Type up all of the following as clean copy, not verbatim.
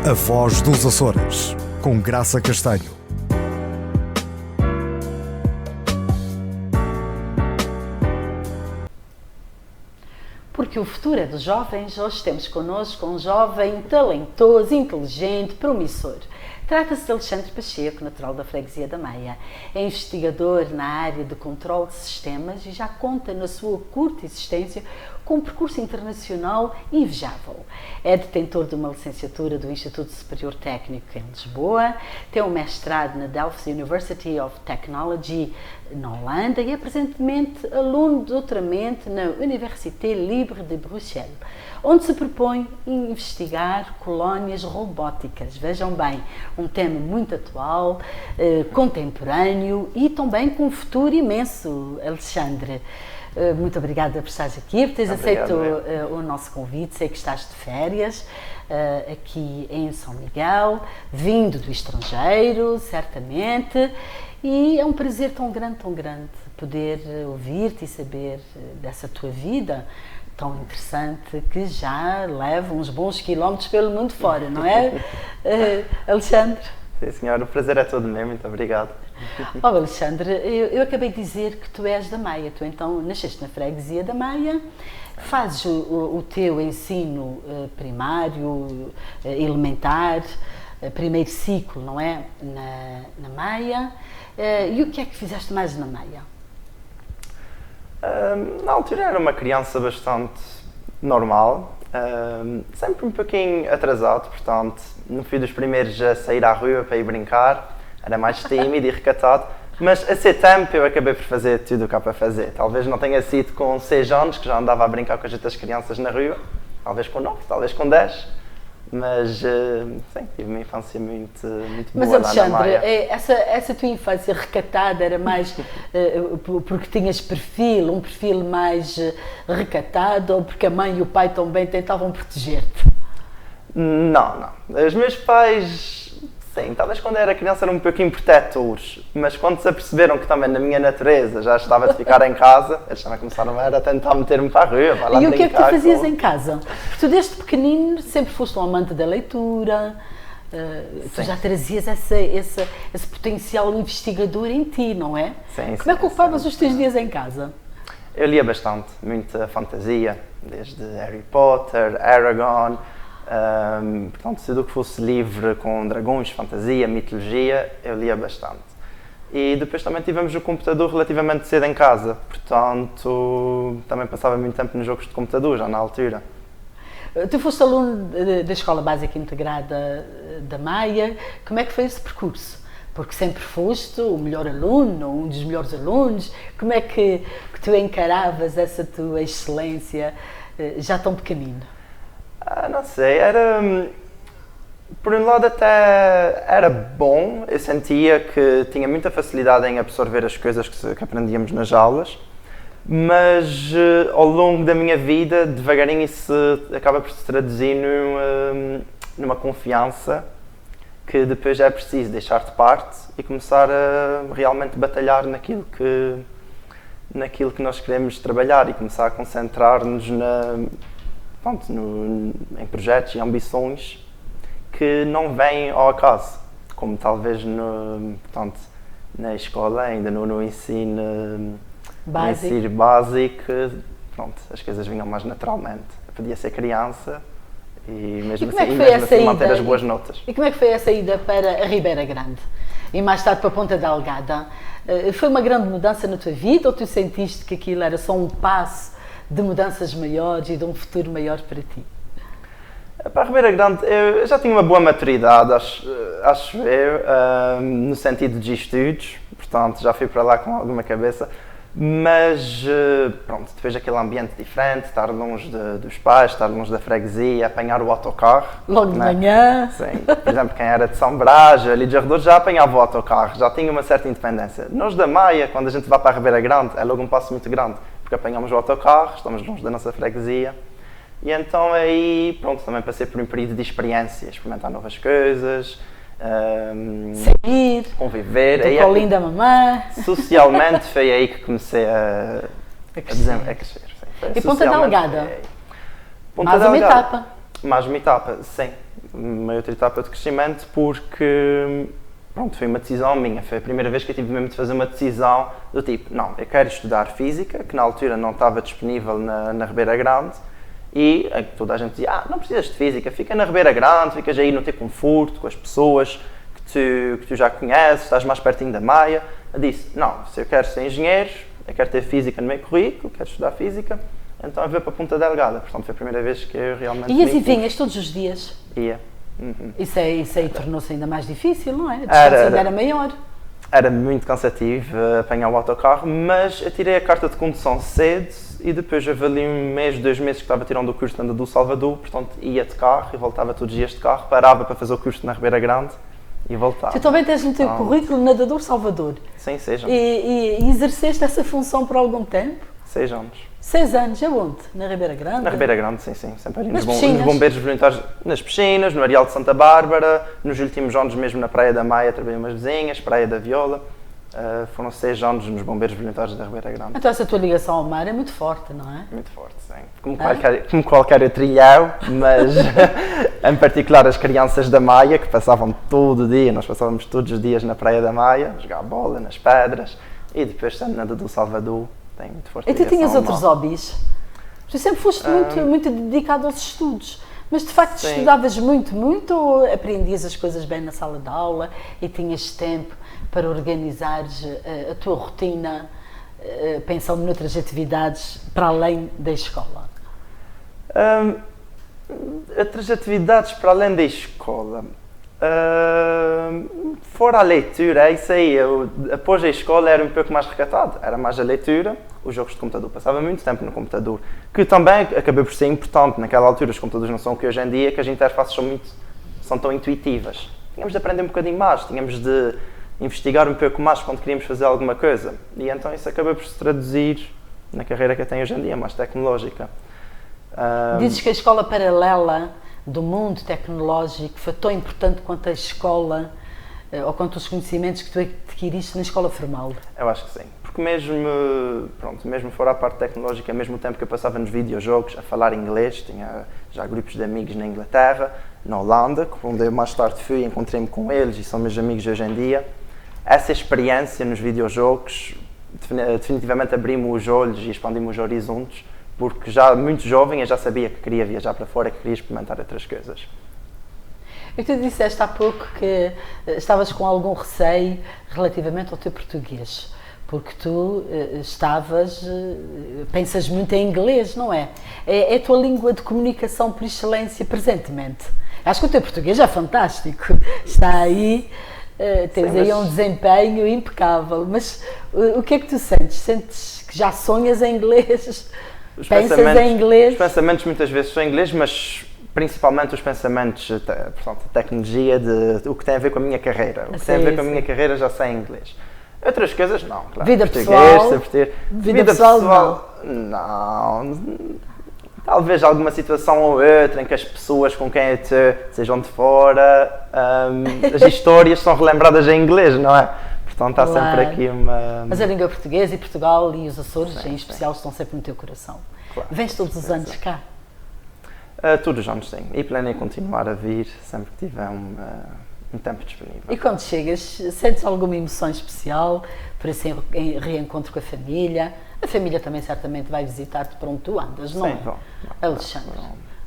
A Voz dos Açores, com Graça Castanho. Porque o futuro é dos jovens, hoje temos connosco um jovem talentoso, inteligente, promissor. Trata-se de Alexandre Pacheco, natural da Freguesia da Maia. É investigador na área de controle de sistemas e já conta na sua curta existência com um percurso internacional invejável. É detentor de uma licenciatura do Instituto Superior Técnico em Lisboa, tem um mestrado na Delft University of Technology na Holanda e é presentemente aluno de doutoramento na Université Libre de Bruxelas, onde se propõe investigar colónias robóticas. Vejam bem, um tema muito atual, contemporâneo e também com um futuro imenso, Alexandre. Muito obrigada por estares aqui, por teres aceito o nosso convite. Sei que estás de férias aqui em São Miguel, vindo do estrangeiro, certamente, e é um prazer tão grande poder ouvir-te e saber dessa tua vida tão interessante que já leva uns bons quilómetros pelo mundo fora, não é, Alexandre? Sim, senhor, o prazer é todo meu, muito obrigado. Oh, Alexandre, eu acabei de dizer que tu és da Maia, tu então nasceste na Freguesia da Maia, fazes o teu ensino primário, elementar, primeiro ciclo, não é, na Maia, e o que é que fizeste mais na Maia? Na altura era uma criança bastante normal, sempre um pouquinho atrasado, portanto, no fim dos primeiros a sair à rua para ir brincar, era mais tímido e recatado, mas a ser tempo eu acabei por fazer tudo o que há para fazer. Talvez não tenha sido com 6 anos, que já andava a brincar com as outras crianças na rua, talvez com 9, talvez com 10, mas sim, tive uma infância muito boa lá na Maia. Mas Alexandre, essa tua infância recatada era mais porque tinhas um perfil mais recatado, ou porque a mãe e o pai também tentavam proteger-te? Não. Os meus pais, sim, talvez quando era criança eram um pouquinho protetores, mas quando se aperceberam que também na minha natureza já estava de ficar em casa, eles também começaram a tentar meter-me para a rua, vai lá brincar. E o que é que tu fazias em casa? Porque tu desde pequenino sempre foste um amante da leitura, tu já trazias esse potencial investigador em ti, não é? Sim. Como é que ocupavas os teus dias em casa? Eu lia bastante, muita fantasia, desde Harry Potter, Eragon. Portanto, tudo o que fosse livre com dragões, fantasia, mitologia, eu lia bastante. E depois também tivemos o computador relativamente cedo em casa, portanto, também passava muito tempo nos jogos de computador, já na altura. Tu foste aluno da Escola Básica Integrada da Maia, como é que foi esse percurso? Porque sempre foste o melhor aluno, um dos melhores alunos, como é que tu encaravas essa tua excelência já tão pequenino? Não sei, por um lado até era bom, eu sentia que tinha muita facilidade em absorver as coisas que aprendíamos nas aulas, mas ao longo da minha vida, devagarinho isso acaba por se traduzir numa confiança que depois é preciso deixar de parte e começar a realmente batalhar naquilo que nós queremos trabalhar e começar a concentrar-nos em projetos e ambições que não vêm ao acaso, como talvez na escola, ainda no ensino básico, as coisas vinham mais naturalmente. Eu podia ser criança e mesmo assim manter as boas notas. E como é que foi essa ida para a Ribeira Grande e mais tarde para a Ponta da Algada? Foi uma grande mudança na tua vida ou tu sentiste que aquilo era só um passo de mudanças maiores e de um futuro maior para ti? Para a Ribeira Grande, eu já tinha uma boa maturidade, acho eu, no sentido de estudos, portanto já fui para lá com alguma cabeça, mas depois aquele ambiente diferente, estar longe dos pais, estar longe da freguesia, apanhar o autocarro. Logo de manhã? Sim, por exemplo, quem era de São Brás, ali de Arredores, já apanhava o autocarro, já tinha uma certa independência. Nós da Maia, quando a gente vai para a Ribeira Grande, é logo um passo muito grande, porque apanhamos o autocarro, estamos longe da nossa freguesia, e então aí, também passei por um período de experiência, experimentar novas coisas, sair, conviver. Do colinho da mamã. Socialmente foi aí que comecei a crescer. E Ponta da Algada? Mais uma etapa. Mais uma etapa, sim. Uma outra etapa de crescimento porque, pronto, foi uma decisão minha. Foi a primeira vez que eu tive mesmo de fazer uma decisão do tipo, não, eu quero estudar Física, que na altura não estava disponível na Ribeira Grande, e toda a gente dizia, não precisas de Física, fica na Ribeira Grande, ficas aí no teu conforto, com as pessoas que tu já conheces, estás mais pertinho da Maia. Eu disse, não, se eu quero ser engenheiro, eu quero ter Física no meu currículo, quero estudar Física, então eu vou para a Ponta Delgada. Portanto, foi a primeira vez que eu realmente... Ias e vinhas todos os dias? Ia. Isso aí tornou-se ainda mais difícil, não é? A distância ainda era maior. Era muito cansativo apanhar o autocarro, mas eu tirei a carta de condução cedo e depois houve ali um mês, 2 meses que estava tirando o curso na do Salvador, portanto ia de carro e voltava todos os dias de carro, parava para fazer o curso na Ribeira Grande e voltava. Tu também tens no teu currículo nadador Salvador. Sim, 6 anos. E exerceste essa função por algum tempo? 6 anos. 6 anos, aonde? Na Ribeira Grande? Na Ribeira Grande, sim. Sempre ali nos piscinas? bombeiros voluntários, nas piscinas, no Areal de Santa Bárbara, nos últimos anos mesmo na Praia da Maia, trabalhei umas vizinhas, Praia da Viola. Foram 6 anos nos bombeiros voluntários da Ribeira Grande. Então essa tua ligação ao mar é muito forte, não é? Muito forte, sim. Como qualquer outro ilhéu, mas em particular as crianças da Maia, que passavam todo o dia, nós passávamos todos os dias na Praia da Maia, jogar bola nas pedras, e depois sendo na do Salvador, tem muito forte ligação. E tu tinhas outros hobbies? Tu sempre foste muito dedicado aos estudos, mas de facto sim. Estudavas muito ou aprendias as coisas bem na sala de aula e tinhas tempo para organizares a tua rotina, pensando noutras atividades para além da escola? Outras atividades para além da escola? Fora a leitura, isso aí, eu após a escola era um pouco mais recatado, era mais a leitura, os jogos de computador, passava muito tempo no computador, que também acabou por ser importante, naquela altura os computadores não são o que hoje em dia, que as interfaces são tão intuitivas. Tínhamos de aprender um bocadinho mais, tínhamos de investigar um pouco mais quando queríamos fazer alguma coisa, e então isso acabou por se traduzir na carreira que eu tenho hoje em dia, mais tecnológica. Dizes que a escola paralela do mundo tecnológico foi tão importante quanto a escola ou quanto os conhecimentos que tu adquiriste na escola formal? Eu acho que sim, porque mesmo fora a parte tecnológica, ao mesmo tempo que eu passava nos videojogos a falar inglês, tinha já grupos de amigos na Inglaterra, na Holanda, onde eu mais tarde fui e encontrei-me com eles e são meus amigos hoje em dia. Essa experiência nos videojogos definitivamente abriu-me os olhos e expandiu-me os horizontes, porque já muito jovem eu já sabia que queria viajar para fora, que queria experimentar outras coisas. E tu disseste há pouco que estavas com algum receio relativamente ao teu português, porque tu pensas muito em inglês, não é? É a tua língua de comunicação por excelência presentemente. Acho que o teu português é fantástico, está aí, tens aí um desempenho impecável, mas o que é que tu sentes? Sentes que já sonhas em inglês? Pensas em inglês? Os pensamentos muitas vezes são em inglês, mas principalmente os pensamentos, portanto, a tecnologia de o que tem a ver com a minha carreira. O que tem a ver com a minha carreira já sei em inglês. Outras coisas não, claro. Vida pessoal? Vida pessoal não. Talvez alguma situação ou outra em que as pessoas com quem eu estou sejam de fora, as histórias são relembradas em inglês, não é? Portanto, há sempre aqui uma... Mas a língua portuguesa e Portugal e os Açores, em especial, estão sempre no teu coração. Claro. Vens todos os anos cá? Todos os anos, sim. E planei continuar a vir sempre que tiver um tempo disponível. E quando chegas, sentes alguma emoção especial por esse reencontro com a família? A família também certamente vai visitar-te por onde tu andas, não é? Bom, Alexandre,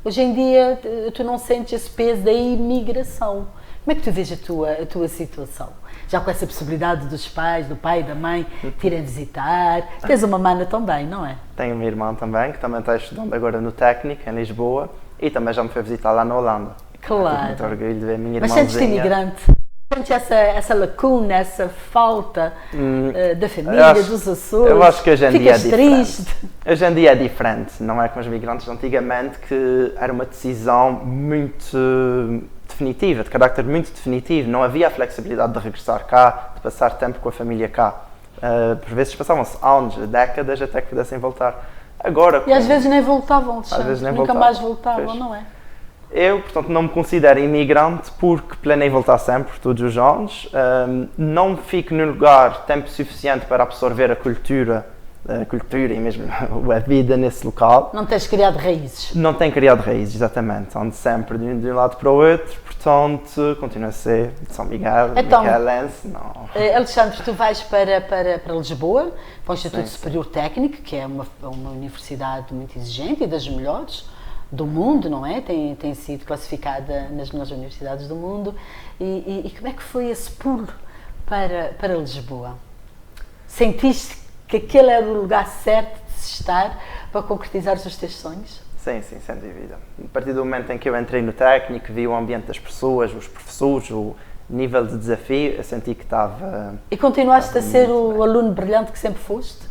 hoje em dia tu não sentes esse peso da imigração. Como é que tu vês a tua situação? Já com essa possibilidade dos pais, do pai e da mãe, te irem visitar. Tens uma mana também, não é? Tenho uma irmã também, que também está estudando agora no técnico, em Lisboa, e também já me foi visitar lá na Holanda. Claro. Tenho muito orgulho de ver a minha irmãzinha. Mas sentes-te imigrante? Sentes essa lacuna, essa falta da família, dos Açores? Eu acho que hoje em dia é diferente. Triste? Hoje em dia é diferente, não é como os migrantes antigamente, que era uma decisão muito definitiva, de carácter muito definitivo, não havia a flexibilidade de regressar cá, de passar tempo com a família cá. Por vezes passavam-se anos, décadas até que pudessem voltar. Agora, e às vezes nem voltavam, nunca mais voltavam, pois. Não é? Eu, portanto, não me considero imigrante porque planei voltar sempre, todos os anos. Não fico num lugar tempo suficiente para absorver a cultura a cultura e mesmo a vida nesse local. Não tens criado raízes? Não tenho criado raízes, exatamente. Ando sempre de um lado para o outro, portanto, continuo a ser de São Miguel, Então, Michelense, não. Alexandre, tu vais para Lisboa, para o Instituto Sim, Superior Técnico, que é uma universidade muito exigente e das melhores do mundo, não é? Tem sido classificada nas melhores universidades do mundo. E como é que foi esse pulo para Lisboa? Sentiste que aquele era o lugar certo de se estar para concretizar os teus sonhos? Sim, sim, sem dúvida. A partir do momento em que eu entrei no técnico, vi o ambiente das pessoas, os professores, o nível de desafio, eu senti que estava... E continuaste a ser o aluno brilhante que sempre foste?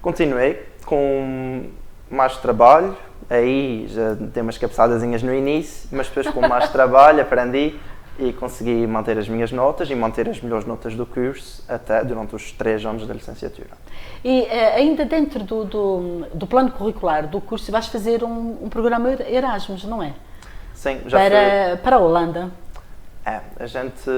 Continuei com mais trabalho, aí já dei umas cabeçadazinhas no início, mas depois com mais trabalho aprendi e consegui manter as minhas notas e manter as melhores notas do curso até durante os 3 anos da licenciatura. E ainda dentro do plano curricular do curso vais fazer um programa Erasmus, não é? Sim, já para a Holanda. a gente...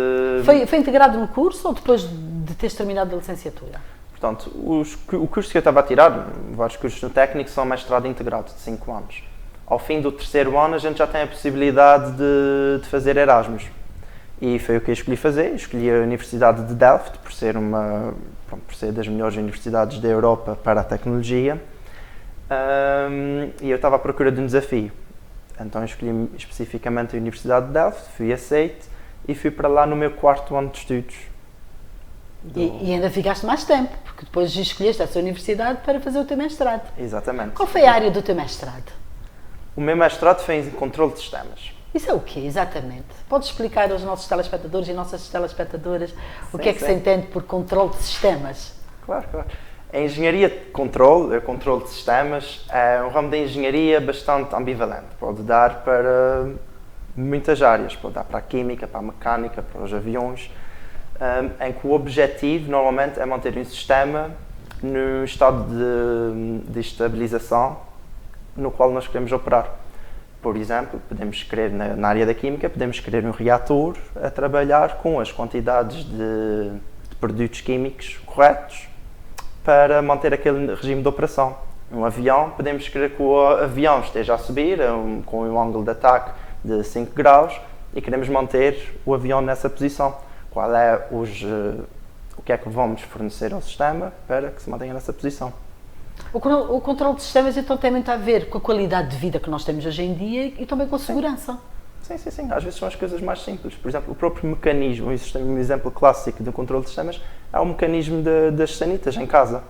Foi integrado no curso ou depois de teres terminado a licenciatura? Portanto, o curso que eu estava a tirar, vários cursos no técnico, são mestrado integrado de 5 anos. Ao fim do 3º ano a gente já tem a possibilidade de fazer Erasmus. E foi o que eu escolhi fazer. Escolhi a Universidade de Delft, por ser das melhores universidades da Europa para a tecnologia. E eu estava à procura de um desafio. Então eu escolhi especificamente a Universidade de Delft, fui aceito e fui para lá no meu 4º ano de estudos. E ainda ficaste mais tempo, porque depois escolheste essa universidade para fazer o teu mestrado. Exatamente. Qual foi a área do teu mestrado? O meu mestrado foi em controle de sistemas. Isso é o quê, exatamente? Podes explicar aos nossos telespectadores e nossas telespectadoras o que é que se entende por controle de sistemas? Claro, claro. A engenharia de controle, o controle de sistemas, é um ramo da engenharia bastante ambivalente. Pode dar para muitas áreas. Pode dar para a química, para a mecânica, para os aviões, em que o objetivo, normalmente, é manter um sistema no estado de estabilização no qual nós queremos operar. Por exemplo, podemos querer, na área da química, podemos querer um reator a trabalhar com as quantidades de produtos químicos corretos para manter aquele regime de operação. Um avião, podemos querer que o avião esteja a subir com um ângulo de ataque de 5 graus e queremos manter o avião nessa posição. Qual é o que é que vamos fornecer ao sistema para que se mantenha nessa posição? O controle de sistemas então tem muito a ver com a qualidade de vida que nós temos hoje em dia e também com a segurança. Sim, sim, sim. Às vezes são as coisas mais simples. Por exemplo, o próprio mecanismo, um exemplo clássico de um controle de sistemas é o mecanismo das sanitas em casa,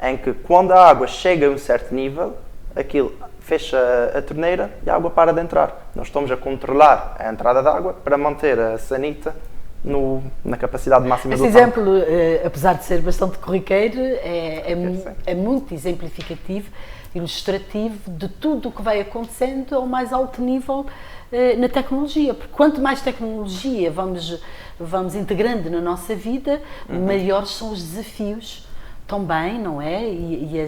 em que quando a água chega a um certo nível, aquilo fecha a torneira e a água para de entrar. Nós estamos a controlar a entrada da água para manter a sanita na capacidade máxima do tanque. Esse exemplo, apesar de ser bastante corriqueiro, é muito exemplificativo, ilustrativo de tudo o que vai acontecendo ao mais alto nível na tecnologia. Porque quanto mais tecnologia vamos integrando na nossa vida, maiores são os desafios também, não é? E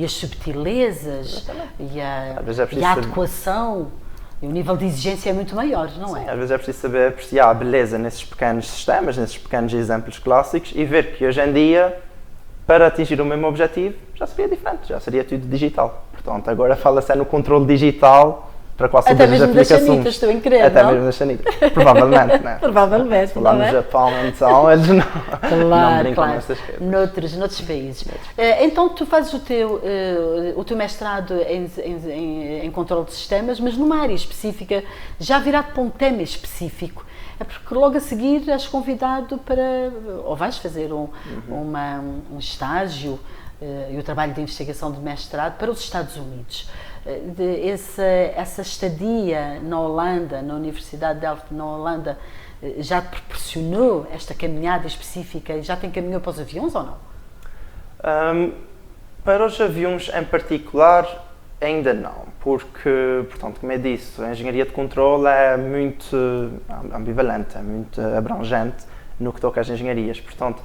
as subtilezas, e a adequação. E o nível de exigência é muito maior, não é? Sim, às vezes é preciso saber apreciar a beleza nesses pequenos sistemas, nesses pequenos exemplos clássicos e ver que hoje em dia, para atingir o mesmo objetivo, já seria diferente, já seria tudo digital. Portanto, agora fala-se no controle digital para quase todas as aplicações. Até mesmo das sanitas, estou a crer, Até mesmo das sanitas. Provavelmente, não é? Provavelmente, lá no Japão, então, eles não brincam nessas coisas. Noutros países. Então, tu fazes o teu mestrado em controle de sistemas, mas numa área específica, já virado para um tema específico. É porque logo a seguir és convidado ou vais fazer um estágio e o trabalho de investigação de mestrado para os Estados Unidos. Essa estadia na Holanda, na Universidade de Delft, na Holanda, já te proporcionou esta caminhada específica e já te encaminhou para os aviões ou não? Para os aviões em particular, ainda não, porque, portanto, como eu disse, a engenharia de controle é muito ambivalente, é muito abrangente no que toca às engenharias, portanto,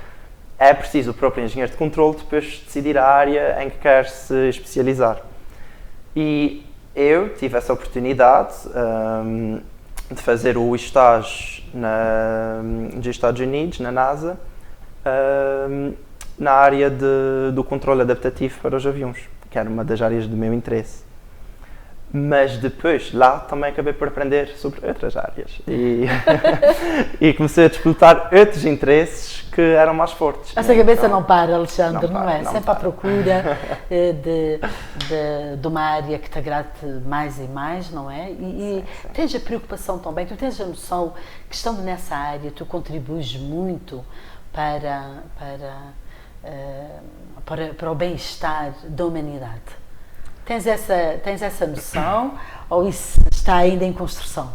é preciso o próprio engenheiro de controle depois decidir a área em que quer se especializar. E eu tive essa oportunidade de fazer o estágio nos Estados Unidos, na NASA, na área do controle adaptativo para os aviões, que era uma das áreas do meu interesse. Mas depois, lá, também acabei por aprender sobre outras áreas e comecei a disputar outros interesses que eram mais fortes. Essa cabeça não para, Alexandre, não é? Não Sempre à para. procura de uma área que te agrade mais e mais, não é? E Sim. tens a preocupação também, tu tens a noção que estando nessa área tu contribuis muito para o bem-estar da humanidade. Tens essa noção ou isso está ainda em construção?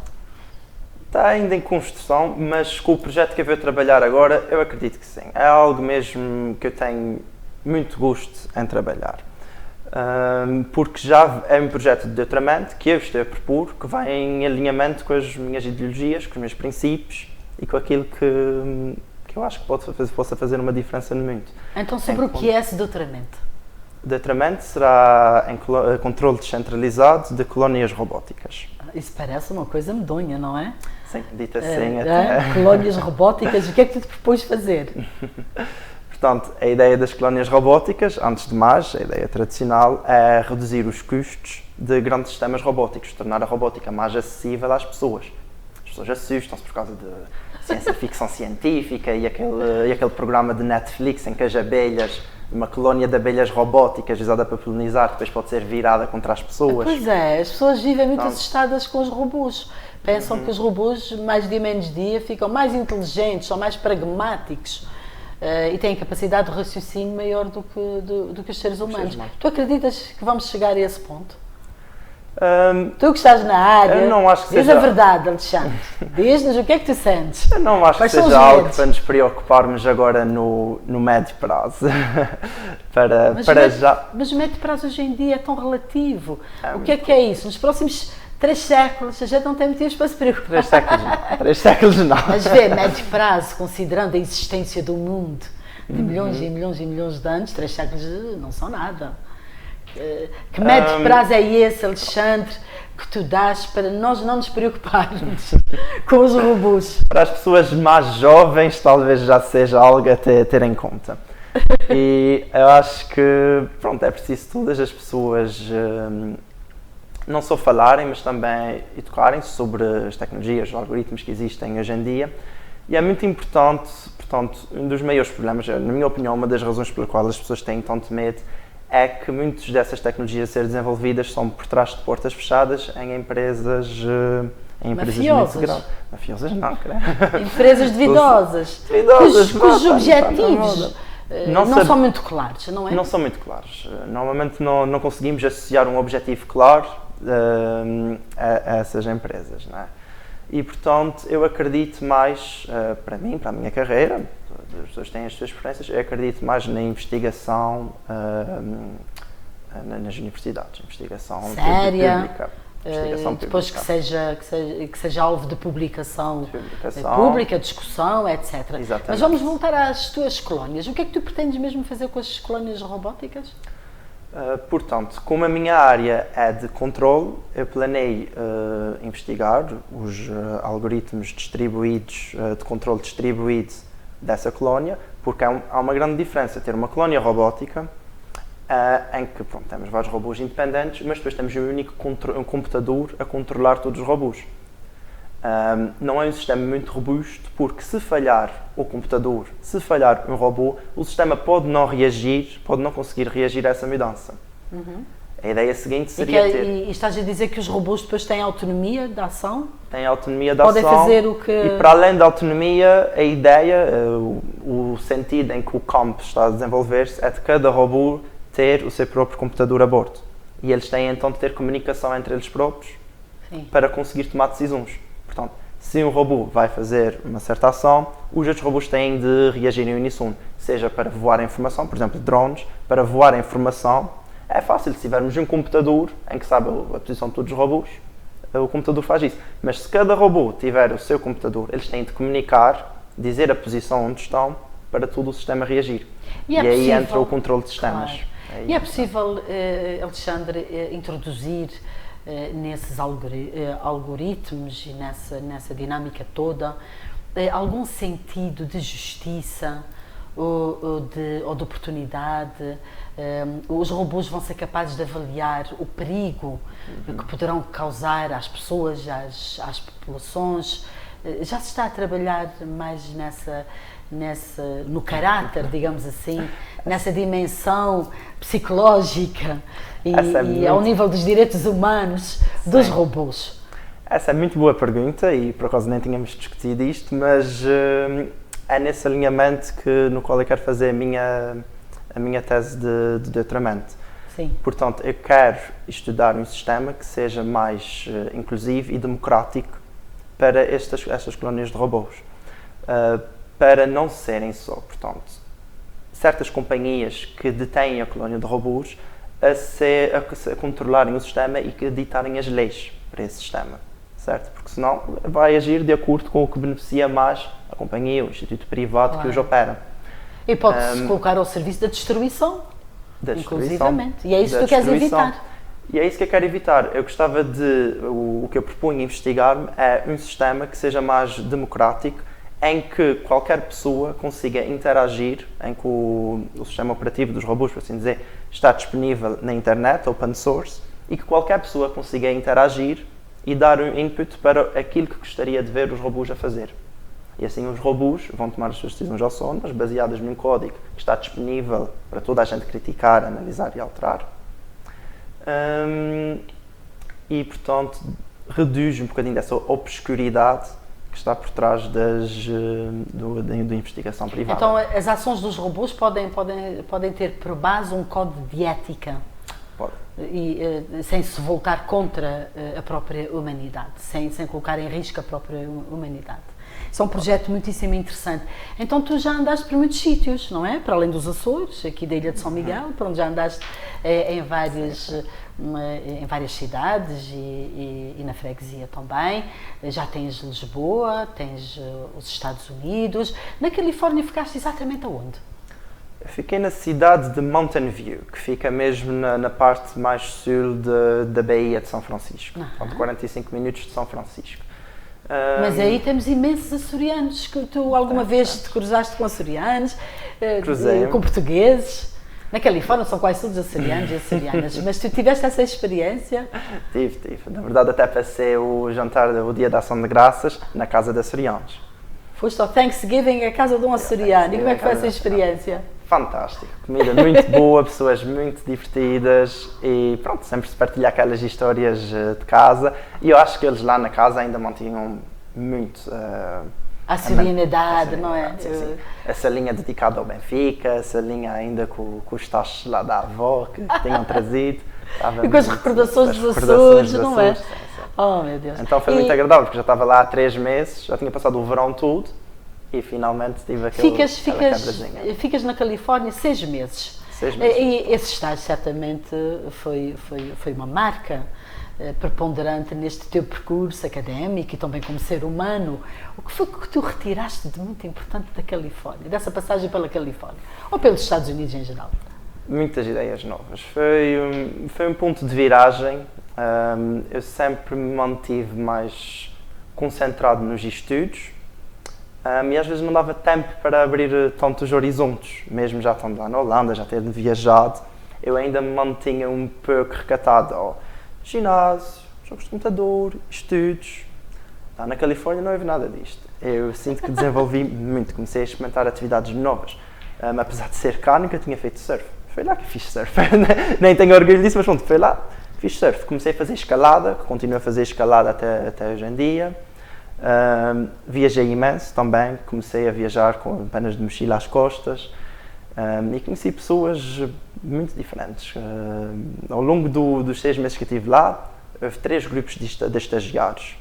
Está ainda em construção, mas com o projeto que eu vou trabalhar agora, eu acredito que sim. É algo mesmo que eu tenho muito gosto em trabalhar. Porque já é um projeto de doutoramento que eu estou a propor, que vai em alinhamento com as minhas ideologias, com os meus princípios e com aquilo que eu acho que possa fazer uma diferença no mundo. Então, sobre o que é esse doutoramento? O doutoramento será em controle descentralizado de colónias robóticas. Isso parece uma coisa medonha, não é? Sim, dito assim até. Colónias robóticas, o que é que tu te propôs fazer? Portanto, a ideia das colónias robóticas, antes de mais, a ideia tradicional, é reduzir os custos de grandes sistemas robóticos, tornar a robótica mais acessível às pessoas. As pessoas assustam-se por causa de ciência ficção científica e aquele programa de Netflix em que as abelhas, uma colónia de abelhas robóticas usada para polinizar, depois pode ser virada contra as pessoas. Pois é, as pessoas vivem muito assustadas com os robôs. Pensam que os robôs, mais dia menos dia, ficam mais inteligentes, são mais pragmáticos e têm capacidade de raciocínio maior do que os seres humanos. Tu acreditas que vamos chegar a esse ponto? Tu que estás na área, eu não acho que diz seja... a verdade, Alexandre. Diz-nos o que é que tu sentes. Eu não acho que seja algo para nos preocuparmos agora no médio prazo. Mas o médio prazo hoje em dia é tão relativo. O que é isso? Nos próximos 3 séculos a gente não tem motivos para se preocupar. 3 séculos não. 3 séculos não. Mas vê, médio prazo, considerando a existência do mundo de milhões e milhões e milhões de anos, 3 séculos não são nada. Que médio prazo é esse, Alexandre, que tu dás para nós não nos preocuparmos com os robôs? Para as pessoas mais jovens, talvez já seja algo a ter em conta. E eu acho que, pronto, é preciso todas as pessoas não só falarem, mas também educarem-se sobre as tecnologias, os algoritmos que existem hoje em dia. E é muito importante, portanto, um dos maiores problemas, na minha opinião, uma das razões pela qual as pessoas têm tanto medo, é que muitas dessas tecnologias a ser desenvolvidas são por trás de portas fechadas em empresas mafiosas. muito grandes. Mafiosas não, creio. Empresas duvidosas, cujos objetivos não são muito claros, não é? Não são muito claros. Normalmente não conseguimos associar um objetivo claro a essas empresas, não é? E, portanto, eu acredito mais, para mim, para a minha carreira, as pessoas têm as suas preferências, eu acredito mais na investigação nas universidades, investigação pública. Depois que seja alvo de publicação pública, discussão, etc. Exatamente. Mas vamos voltar às tuas colónias. O que é que tu pretendes mesmo fazer com as colónias robóticas? Portanto, como a minha área é de controle, eu planei investigar os algoritmos distribuídos, de controle distribuído dessa colónia, porque há uma grande diferença ter uma colónia robótica em que temos vários robôs independentes, mas depois temos um único computador a controlar todos os robôs. Não é um sistema muito robusto, porque se falhar o computador, se falhar um robô, o sistema pode não conseguir reagir a essa mudança. A ideia seguinte seria E estás a dizer que os robôs depois têm autonomia de ação? Têm autonomia de ação. Podem fazer o que... E para além da autonomia, a ideia, o sentido em que o campo está a desenvolver-se é de cada robô ter o seu próprio computador a bordo. E eles têm então de ter comunicação entre eles próprios para conseguir tomar decisões. Portanto, se um robô vai fazer uma certa ação, os outros robôs têm de reagir em uníssono, seja para voar a informação, por exemplo, drones, para voar a informação. É fácil, se tivermos um computador em que sabe a posição de todos os robôs, o computador faz isso. Mas se cada robô tiver o seu computador, eles têm de comunicar, dizer a posição onde estão, para todo o sistema reagir. E aí entra o controle de sistemas. Claro. E é possível, Alexandre, introduzir nesses algoritmos e nessa dinâmica toda algum sentido de justiça ou de oportunidade? Os robôs vão ser capazes de avaliar o perigo que poderão causar às pessoas, às populações? Já se está a trabalhar mais no caráter, digamos assim, nessa dimensão psicológica e ao nível dos direitos humanos dos robôs? Essa é muito boa pergunta e por acaso nem tínhamos discutido isto, mas é nesse alinhamento no qual eu quero fazer a minha tese de doutoramento. Sim. Portanto, eu quero estudar um sistema que seja mais inclusivo e democrático para estas colónias de robôs. Para não serem só, portanto, certas companhias que detêm a colónia de robôs a controlarem o sistema e que ditarem as leis para esse sistema, certo? Porque senão vai agir de acordo com o que beneficia mais a companhia, o instituto privado que os opera. E pode-se colocar ao serviço da destruição, inclusivamente. E é isso que tu queres evitar. E é isso que eu quero evitar. Eu gostava o que eu proponho investigar-me é um sistema que seja mais democrático, em que qualquer pessoa consiga interagir, em que o sistema operativo dos robôs, por assim dizer, está disponível na internet, open source, e que qualquer pessoa consiga interagir e dar um input para aquilo que gostaria de ver os robôs a fazer. E assim os robôs vão tomar as suas decisões autónomas, baseadas num código que está disponível para toda a gente criticar, analisar e alterar. E, portanto, reduz um bocadinho dessa obscuridade que está por trás da investigação privada. Então, as ações dos robôs podem ter por base um código de ética. Pode. E sem se voltar contra a própria humanidade, sem colocar em risco a própria humanidade. Isso é um projeto muitíssimo interessante. Então tu já andaste por muitos sítios, não é? Para além dos Açores, aqui da Ilha de São Miguel, para onde já andaste em várias cidades e na freguesia também. Já tens Lisboa, tens os Estados Unidos. Na Califórnia ficaste exatamente aonde? Fiquei na cidade de Mountain View, que fica mesmo na parte mais sul da Baía de São Francisco. Portanto, 45 minutos de São Francisco. Mas aí temos imensos açorianos. Que tu alguma vez te cruzaste com açorianos, com portugueses? Na Califórnia são quase todos açorianos e açorianas, mas tu tiveste essa experiência? Tive. Na verdade até passei o jantar, o dia da Ação de Graças, na casa de açorianos. Foste ao Thanksgiving à casa de um açoriano. E como é que foi essa experiência? Fantástico. Comida muito boa, pessoas muito divertidas e pronto, sempre se partilha aquelas histórias de casa e eu acho que eles lá na casa ainda mantinham muito a serenidade, não é? Sim. A salinha dedicada ao Benfica, a salinha ainda com os tachos lá da avó que tinham trazido. E com as recordações dos Açores, não é? Sim. Oh, meu Deus. Então foi muito agradável, porque já estava lá há 3 meses, já tinha passado o verão todo e finalmente tive aquela quebrazinha. Ficas na Califórnia 6 meses. 6 meses. E esse estágio certamente foi uma marca preponderante neste teu percurso académico e também como ser humano. O que foi que tu retiraste de muito importante da Califórnia, dessa passagem pela Califórnia? Ou pelos Estados Unidos em geral? Muitas ideias novas. Foi um ponto de viragem. Eu sempre me mantive mais concentrado nos estudos e às vezes não dava tempo para abrir tantos horizontes. Mesmo já estando lá na Holanda, já tendo viajado, eu ainda me mantinha um pouco recatado ao ginásio, jogos de computador, estudos. Lá na Califórnia não houve nada disto. Eu sinto que desenvolvi muito, comecei a experimentar atividades novas. Apesar de ser cá, nunca tinha feito surf. Foi lá que fiz surf. Nem tenho orgulho disso, mas pronto, foi lá. Fiz surf. Comecei a fazer escalada, continuo a fazer escalada até hoje em dia. Viajei imenso também, comecei a viajar com apenas de mochila às costas e conheci pessoas muito diferentes. Ao longo dos 6 meses que eu estive lá, houve 3 grupos de estagiários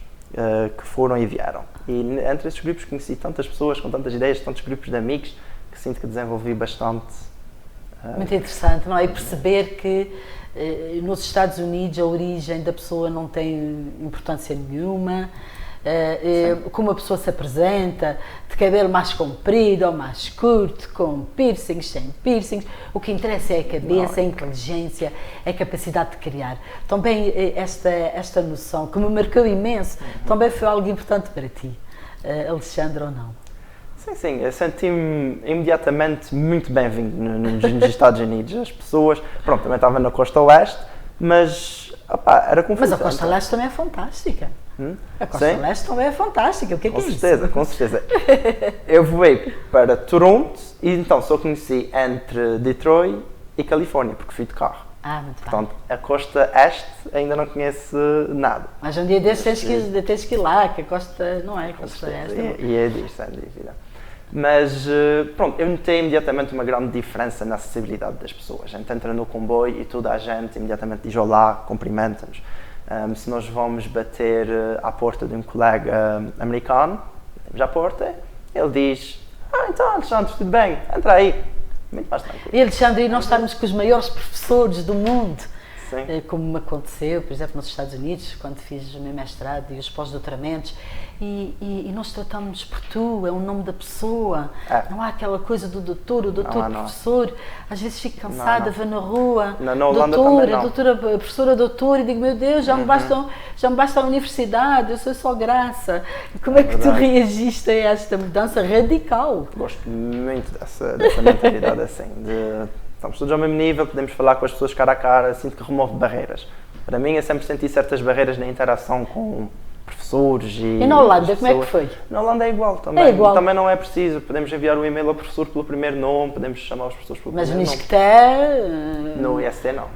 que foram e vieram. E entre esses grupos conheci tantas pessoas com tantas ideias, tantos grupos de amigos, que sinto que desenvolvi bastante. Muito interessante, não é? E perceber que nos Estados Unidos a origem da pessoa não tem importância nenhuma, como a pessoa se apresenta, de cabelo mais comprido ou mais curto, com piercings, sem piercings, o que interessa é a cabeça, a inteligência, a capacidade de criar. Também esta noção, que me marcou imenso, também foi algo importante para ti, Alexandre, ou não? Sim, eu senti-me imediatamente muito bem-vindo nos Estados Unidos. As pessoas, pronto, também estava na costa oeste, mas opá, era Mas confusão. a Costa Leste também é fantástica. A Costa Sim. Leste também é fantástica. O que é Com que é certeza, isso? com certeza. Eu voei para Toronto e então só conheci entre Detroit e Califórnia, porque fui de carro. Muito bem. Portanto, a costa este ainda não conheço nada. Mas um dia desses tens que ir lá, que a Costa não é, a Com Costa certeza. Leste. E é disso, sem dúvida. Mas, pronto, eu notei imediatamente uma grande diferença na acessibilidade das pessoas. A gente entra no comboio e toda a gente imediatamente diz olá, cumprimenta-nos. Se nós vamos bater à porta de um colega americano, temos à porta, ele diz: então Alexandre, tudo bem? Entra aí. Muito mais tranquilo. E Alexandre, e nós estamos com os maiores professores do mundo. Sim. Como me aconteceu, por exemplo, nos Estados Unidos, quando fiz o meu mestrado e os pós-doutoramentos, e nós tratamos por tu, é o nome da pessoa, não há aquela coisa do doutor, o doutor, Não. professor, às vezes fico cansada, vou na rua, Na Holanda doutora, também não. doutora, professora, doutor, e digo, meu Deus, já me basta a universidade, eu sou só graça. E como é que tu verdade. reagiste a esta mudança radical? Gosto muito dessa mentalidade assim, estamos todos ao mesmo nível, podemos falar com as pessoas cara a cara, sinto que remove barreiras. Para mim, eu sempre senti certas barreiras na interação com professores E na Holanda, como é que foi? Na Holanda é igual também. É igual. Também não é preciso, podemos enviar um e-mail ao professor pelo primeiro nome, podemos chamar os professores pelo Mas no primeiro nome. ISCTE, No IST não.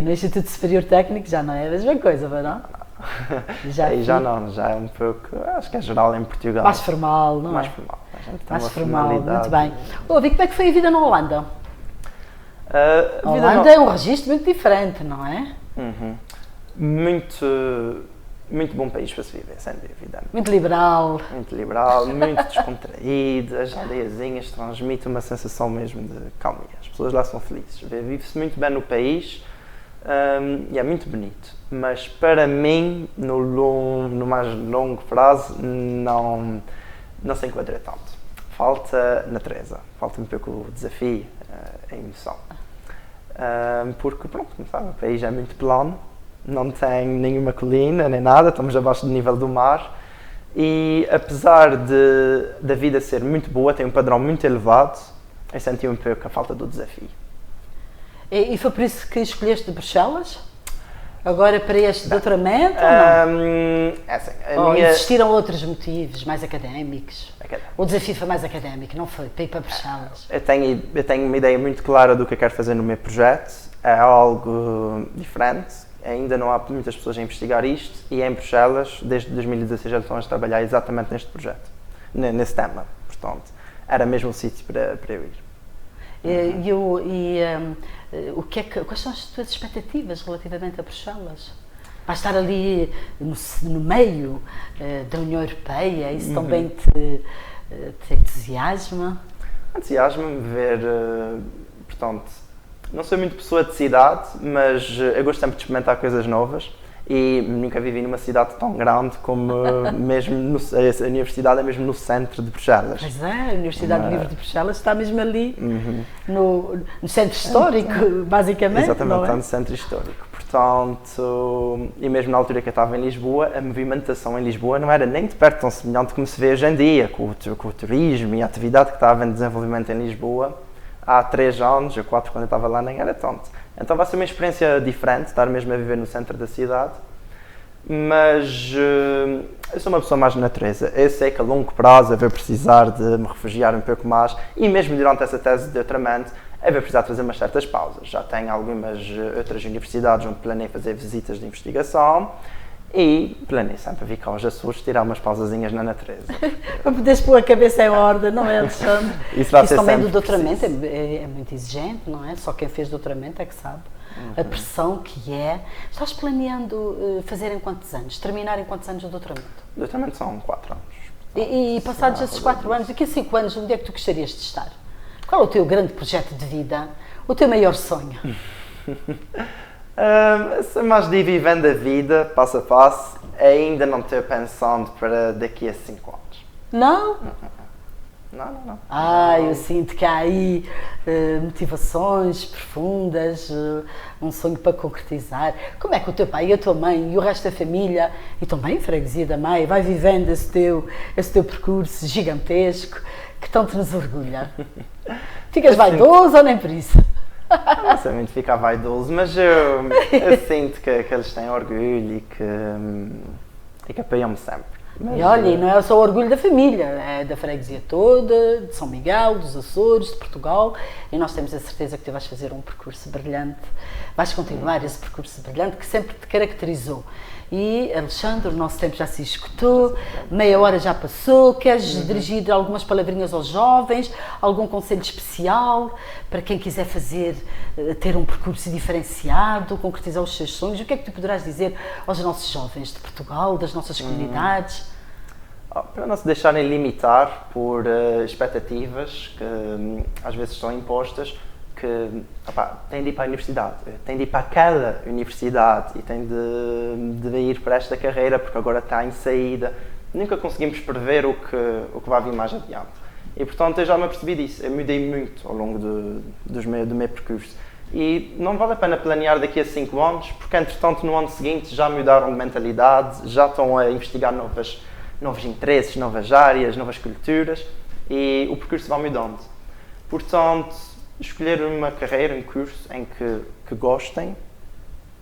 no Instituto Superior Técnico já não é a mesma coisa, não? Aí já não, já é um pouco, acho que é geral em Portugal. Mais formal, não Mais é? formal. A gente tem Mais uma formal, muito formalidade. bem. Ouvi, como é que foi a vida na Holanda? A A vida Holanda não- é um registro muito diferente, não é? Muito bom país para se viver, sem dúvida. Muito liberal. Muito liberal, muito descontraído, as aldeiazinhas transmitem uma sensação mesmo de calmia. As pessoas lá são felizes. Vive-se muito bem no país e é muito bonito. Mas para mim, no mais longo prazo, não se enquadra tanto. Falta natureza, falta um pouco o desafio, a emoção. Porque, pronto, como sabe, o país é muito plano, não tem nenhuma colina nem nada, estamos abaixo do nível do mar e, apesar da vida ser muito boa, tem um padrão muito elevado, eu senti um pouco a falta do desafio. E foi por isso que escolheste Bruxelas? Agora para este doutoramento ou não? É assim, Ou existiram outros motivos mais académicos? Académico. O desafio foi mais académico, não foi? Para ir para Bruxelas? Eu tenho uma ideia muito clara do que eu quero fazer no meu projeto, é algo diferente, ainda não há muitas pessoas a investigar isto e em Bruxelas, desde 2016 já estão a trabalhar exatamente neste projeto, nesse tema, portanto, era mesmo o sítio para eu ir. Quais são as tuas expectativas relativamente a Bruxelas? Vai estar ali no meio da União Europeia, isso também te entusiasma? Entusiasma-me ver, portanto, não sou muito pessoa de cidade, mas eu gosto sempre de experimentar coisas novas e nunca vivi numa cidade tão grande como mesmo a universidade é mesmo no centro de Bruxelas. Pois é, a Universidade Livre de Bruxelas está mesmo ali no centro histórico, basicamente. Exatamente, não é? está no centro histórico. Portanto, e mesmo na altura que eu estava em Lisboa, a movimentação em Lisboa não era nem de perto tão semelhante como se vê hoje em dia, com o turismo e a atividade que estava em desenvolvimento em Lisboa. Há 3 anos, ou 4 quando eu estava lá, nem era tanto. Então vai ser uma experiência diferente, estar mesmo a viver no centro da cidade. Mas eu sou uma pessoa mais de natureza. Eu sei que a longo prazo eu vou precisar de me refugiar um pouco mais e mesmo durante essa tese de doutoramento eu vou precisar de fazer umas certas pausas. Já tenho algumas outras universidades onde planei fazer visitas de investigação e planei sempre vir cá aos Açores tirar umas pausazinhas na natureza. Para poderes pôr a cabeça em ordem, não é, Alexandre? Isso vai ser também sempre do doutoramento preciso. é muito exigente, não é? Só quem fez doutoramento é que sabe. A pressão que é. Estás planeando fazer em quantos anos? Terminar em quantos anos o doutoramento? O doutoramento são 4 anos. E passados esses 4 anos, daqui a 5 anos, onde é que tu gostarias de estar? Qual é o teu grande projeto de vida? O teu maior sonho? Sou mais de ir vivendo a vida, passo a passo, ainda não estou pensando para daqui a 5 anos. Não? Não. Eu sinto que há aí motivações profundas, um sonho para concretizar. Como é que o teu pai e a tua mãe e o resto da família, e também a freguesia da Maia, vai vivendo esse teu percurso gigantesco que tanto nos orgulha? Ficas vaidoso ou nem por isso? Não sei muito ficar vaidoso, mas eu sinto que eles têm orgulho e que apoiam-me sempre. Mas, e olha, não é só o orgulho da família, é da freguesia toda, de São Miguel, dos Açores, de Portugal, e nós temos a certeza que tu vais fazer um percurso brilhante, vais continuar esse percurso brilhante que sempre te caracterizou. E, Alexandre, o nosso tempo já se esgotou, meia hora já passou, queres dirigir algumas palavrinhas aos jovens, algum conselho especial para quem quiser ter um percurso diferenciado, concretizar os seus sonhos? O que é que tu poderás dizer aos nossos jovens de Portugal, das nossas comunidades? Para não se deixarem limitar por expectativas que às vezes são impostas, que têm de ir para a universidade, têm de ir para aquela universidade e têm de ir para esta carreira porque agora está em saída. Nunca conseguimos prever o que vai vir mais adiante. E portanto eu já me apercebi disso, eu mudei muito ao longo do meu percurso. E não vale a pena planear daqui a 5 anos, porque entretanto no ano seguinte já mudaram de mentalidade, já estão a investigar novos interesses, novas áreas, novas culturas e o percurso vai mudando. Portanto, escolher uma carreira, um curso em que gostem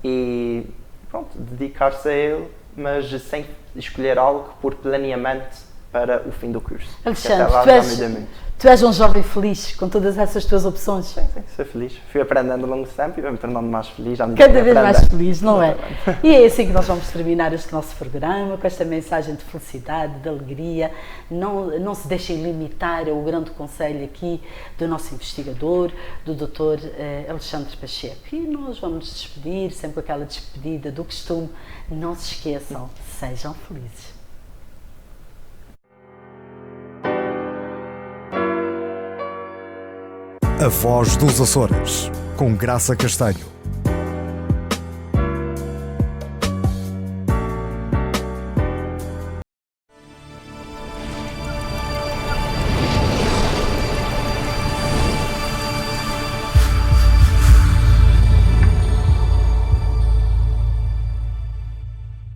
e pronto, dedicar-se a ele, mas sem escolher algo por planeamento para o fim do curso. Alexandre, tu és um jovem feliz com todas essas tuas opções? Sim, sou feliz. Fui aprendendo ao longo do tempo e vou-me tornando mais feliz. Cada vez mais feliz, não é? E é assim que nós vamos terminar este nosso programa, com esta mensagem de felicidade, de alegria. Não se deixem limitar ao grande conselho aqui do nosso investigador, do Dr. Alexandre Pacheco. E nós vamos nos despedir, sempre com aquela despedida do costume. Não se esqueçam, sejam felizes. A Voz dos Açores, com Graça Castanho.